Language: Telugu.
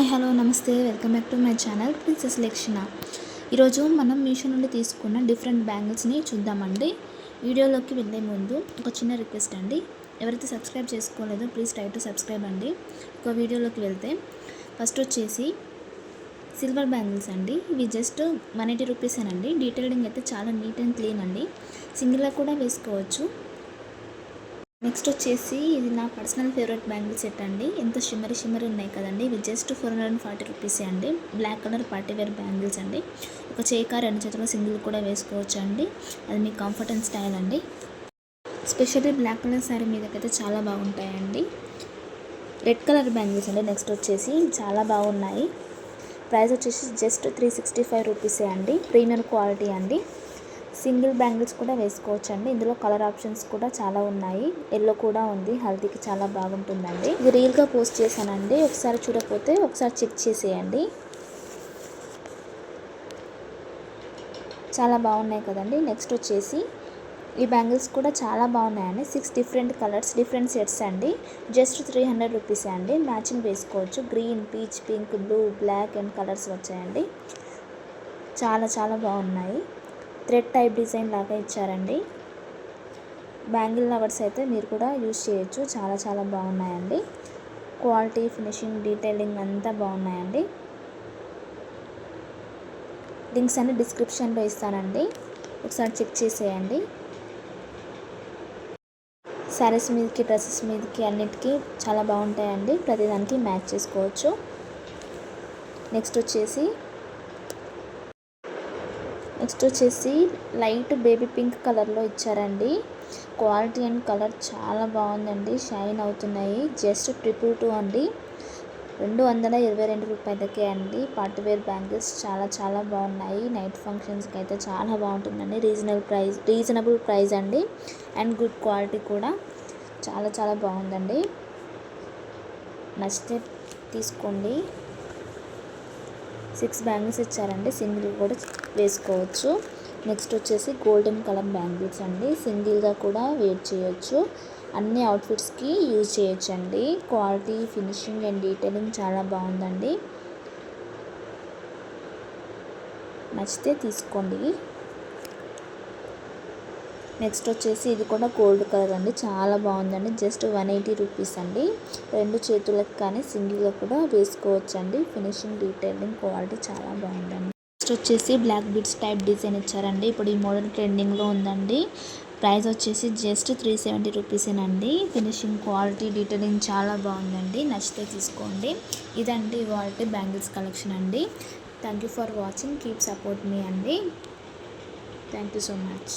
హాయ్ హలో నమస్తే welcome back to my channel princess లక్షణ. ఈరోజు మనం మీషో నుండి తీసుకున్న డిఫరెంట్ బ్యాంగిల్స్ని చూద్దామండి. వీడియోలోకి వెళ్ళే ముందు ఒక చిన్న రిక్వెస్ట్ అండి, ఎవరైతే సబ్స్క్రైబ్ చేసుకోలేదో ప్లీజ్ ట్రై టు సబ్స్క్రైబ్ అండి. ఒక వీడియోలోకి వెళ్తే ఫస్ట్ వచ్చేసి సిల్వర్ బ్యాంగిల్స్ అండి. ఇవి జస్ట్ 180 రూపీసేనండి. డీటెయిలింగ్ అయితే చాలా నీట్ అండ్ క్లీన్ అండి. సింగిల్గా కూడా వేసుకోవచ్చు. నెక్స్ట్ వచ్చేసి ఇది నా పర్సనల్ ఫేవరెట్ బ్యాంగిల్ సెట్ అండి. ఎంత షిమ్మరీ ఉన్నాయి కదండి. ఇవి జస్ట్ 440 రూపీసే అండి. బ్లాక్ కలర్ పార్టీవేర్ బ్యాంగిల్స్ అండి. ఒక చేయిక 2 చేతుల సింగిల్ కూడా వేసుకోవచ్చు అండి. అది మీ కంఫర్ట్ అండ్ స్టైల్ అండి. స్పెషల్లీ బ్లాక్ కలర్ శారీ మీదకైతే చాలా బాగుంటాయండి. రెడ్ కలర్ బ్యాంగిల్స్ అండి. నెక్స్ట్ వచ్చేసి చాలా బాగున్నాయి. ప్రైస్ వచ్చేసి జస్ట్ 365 రూపీసే అండి. ప్రీమియం క్వాలిటీ అండి. సింగిల్ బ్యాంగిల్స్ కూడా వేసుకోవచ్చు అండి. ఇందులో కలర్ ఆప్షన్స్ కూడా చాలా ఉన్నాయి. ఎల్లో కూడా ఉంది. హల్దీకి చాలా బాగుంటుందండి. ఇది రీల్గా పోస్ట్ చేశానండి. ఒకసారి చూడకపోతే ఒకసారి చెక్ చేసేయండి. చాలా బాగున్నాయి కదండి. నెక్స్ట్ వచ్చేసి ఈ బ్యాంగిల్స్ కూడా చాలా బాగున్నాయండి. 6 డిఫరెంట్ కలర్స్, డిఫరెంట్ సెట్స్ అండి. జస్ట్ 300 రూపీసే అండి. మ్యాచింగ్ వేసుకోవచ్చు. Green, peach, pink, blue, black and colours వచ్చాయండి. చాలా బాగున్నాయి. థ్రెడ్ టైప్ డిజైన్ లాగా ఇచ్చారండి. బ్యాంగిల్ లవర్స్ అయితే మీరు కూడా యూజ్ చేయొచ్చు. చాలా బాగున్నాయండి. క్వాలిటీ, ఫినిషింగ్, డీటెయిలింగ్ అంతా బాగున్నాయండి. లింక్స్ అన్ని డిస్క్రిప్షన్లో ఇస్తానండి. ఒకసారి చెక్ చేసేయండి. శారీస్ మీదకి, డ్రెస్సెస్ మీదకి అన్నిటికీ చాలా బాగుంటాయండి. ప్రతిదానికి మ్యాచ్ చేసుకోవచ్చు. నెక్స్ట్ వచ్చేసి లైట్ బేబీ పింక్ కలర్లో ఇచ్చారండి. క్వాలిటీ అండ్ కలర్ చాలా బాగుందండి. షైన్ అవుతున్నాయి. జస్ట్ 222 అండి. 222 రూపాయలకే అండి. పార్టీవేర్ బ్యాంగిల్స్ చాలా బాగున్నాయి. నైట్ ఫంక్షన్స్కి అయితే చాలా బాగుంటుందండి. రీజనబుల్ ప్రైస్ అండి. అండ్ గుడ్ క్వాలిటీ కూడా చాలా బాగుందండి. నచ్చితే తీసుకోండి. 6 బ్యాంగిల్స్ ఇచ్చారండి. సింగిల్ కూడా వేసుకోవచ్చు. నెక్స్ట్ వచ్చేసి గోల్డెన్ కలర్ బ్యాంగిల్స్ అండి. సింగిల్గా కూడా వేర్ చేయొచ్చు. అన్ని అవుట్ఫిట్స్కి యూజ్ చేయొచ్చు అండి. క్వాలిటీ, ఫినిషింగ్ అండ్ డీటెయిలింగ్ చాలా బాగుందండి. నచ్చితే తీసుకోండి. నెక్స్ట్ వచ్చేసి ఇది కూడా గోల్డ్ కలర్ అండి. చాలా బాగుందండి. జస్ట్ 180 రూపీస్ అండి. 2 చేతులకు కానీ సింగిల్గా కూడా వేసుకోవచ్చు అండి. ఫినిషింగ్, డీటెయిలింగ్, క్వాలిటీ చాలా బాగుందండి. నెక్స్ట్ వచ్చేసి బ్లాక్ బీడ్స్ టైప్ డిజైన్ ఇచ్చారండి. ఇప్పుడు ఈ మోడల్ ట్రెండింగ్లో ఉందండి. ప్రైస్ వచ్చేసి జస్ట్ 370 రూపీసేనండి. ఫినిషింగ్, క్వాలిటీ, డీటెయిలింగ్ చాలా బాగుందండి. నచ్చితే తీసుకోండి. ఇదండి ఇవాల్టి బ్యాంగిల్స్ కలెక్షన్ అండి. Thank you for watching. Keep support మీ అండి. Thank you so much.